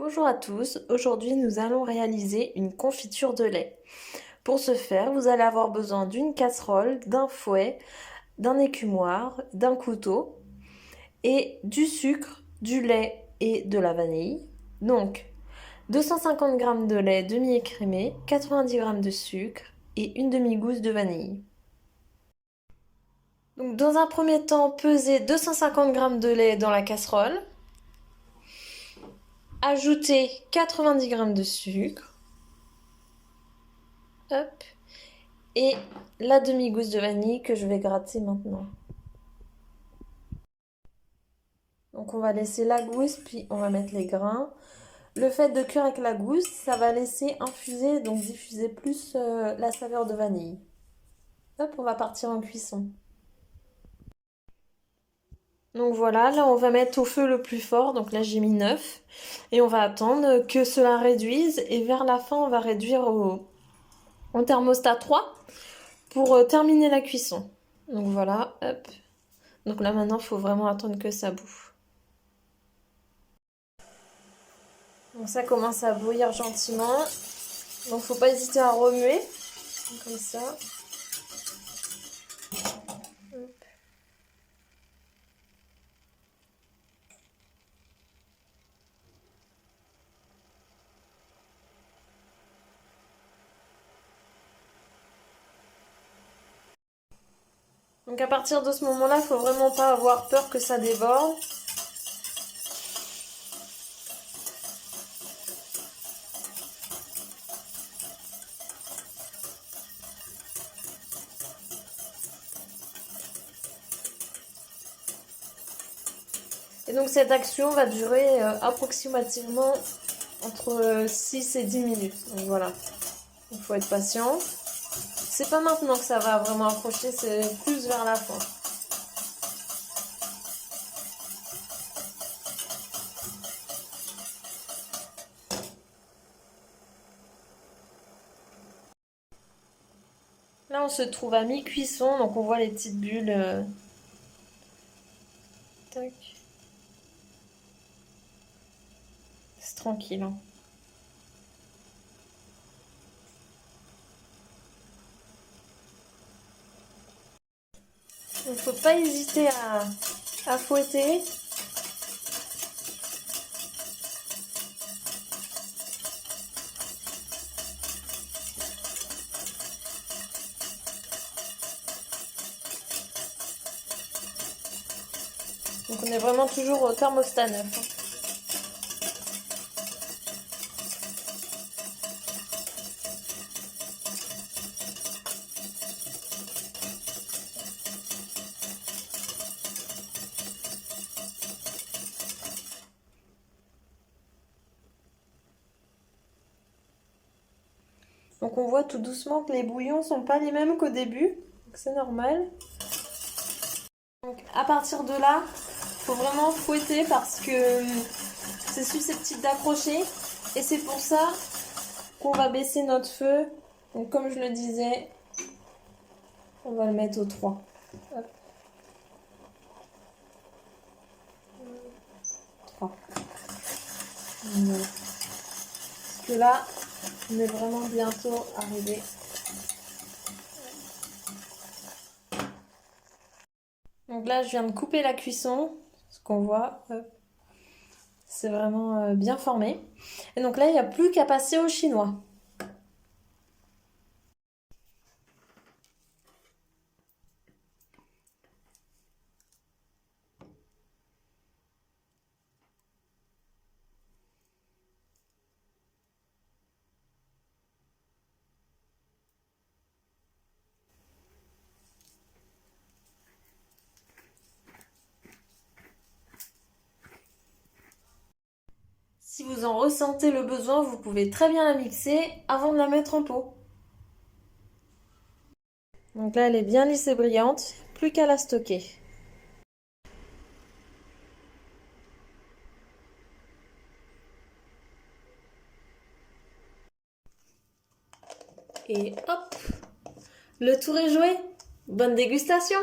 Bonjour à tous, aujourd'hui nous allons réaliser une confiture de lait. Pour ce faire, vous allez avoir besoin d'une casserole, d'un fouet, d'un écumoire, d'un couteau et du sucre, du lait et de la vanille. Donc 250 g de lait demi-écrémé, 90 g de sucre et une demi-gousse de vanille. Donc dans un premier temps, pesez 250 g de lait dans la casserole. Ajoutez 90 g de sucre. Hop. Et la demi-gousse de vanille que je vais gratter maintenant. Donc on va laisser la gousse, puis on va mettre les grains. Le fait de cuire avec la gousse, ça va laisser infuser, donc diffuser plus la saveur de vanille. Hop, on va partir en cuisson. Donc voilà, là on va mettre au feu le plus fort, donc là j'ai mis 9. Et on va attendre que cela réduise, et vers la fin on va réduire au thermostat 3 pour terminer la cuisson. Donc voilà, hop. Donc là maintenant il faut vraiment attendre que ça bouffe. Donc ça commence à bouillir gentiment. Donc faut pas hésiter à remuer. Comme ça. Hop. Donc à partir de ce moment-là, il faut vraiment pas avoir peur que ça déborde. Et donc cette action va durer approximativement entre 6 et 10 minutes. Donc voilà, il faut être patient. C'est pas maintenant que ça va vraiment approcher, c'est plus vers la fin. Là on se trouve à mi-cuisson, donc on voit les petites bulles. Tac. C'est tranquille, hein. Il ne faut pas hésiter à fouetter. Donc on est vraiment toujours au thermostat 9. Donc on voit tout doucement que les bouillons sont pas les mêmes qu'au début, donc c'est normal. Donc à partir de là, il faut vraiment fouetter parce que c'est susceptible d'accrocher et c'est pour ça qu'on va baisser notre feu. Donc comme je le disais, on va le mettre au 3. Hop. 3. Parce que là, on est vraiment bientôt arrivé. Donc là, je viens de couper la cuisson, ce qu'on voit, c'est vraiment bien formé. Et donc là, il n'y a plus qu'à passer au chinois. Si vous en ressentez le besoin, vous pouvez très bien la mixer avant de la mettre en pot. Donc là, elle est bien lisse et brillante, plus qu'à la stocker. Et hop, le tour est joué. Bonne dégustation!